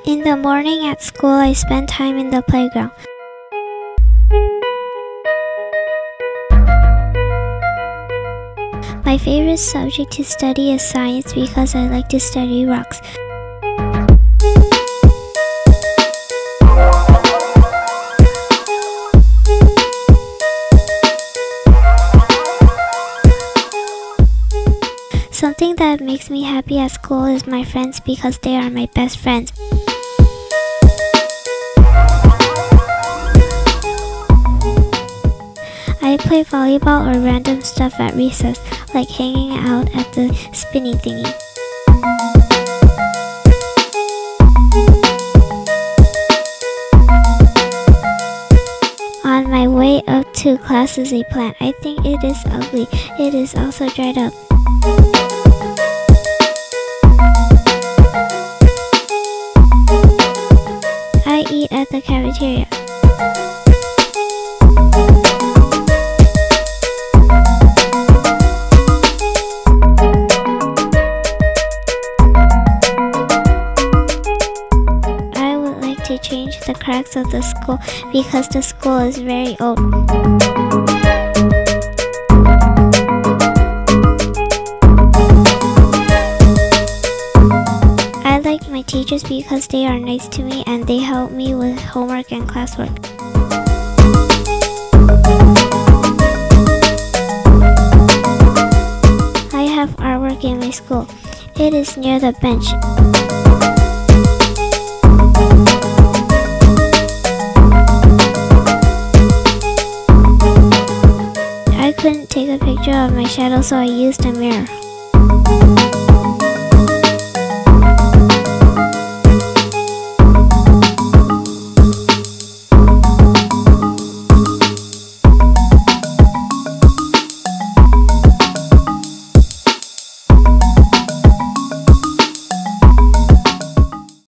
In the morning at school, I spend time in the playground. My favorite subject to study is science because I like to study rocks. Something that makes me happy at school is my friends because they are my best friends. I play volleyball or random stuff at recess, like hanging out at the spinning thingy. On my way up to class is a plant. I think it is ugly. It is also dried up. I eat at the cafeteria. I would like to change the cracks of the school because the school is very old. I like my teachers because they are nice to me and they help me with homework and classwork. I have artwork in my school. It is near the bench. I couldn't take a picture of my shadow, so I used a mirror.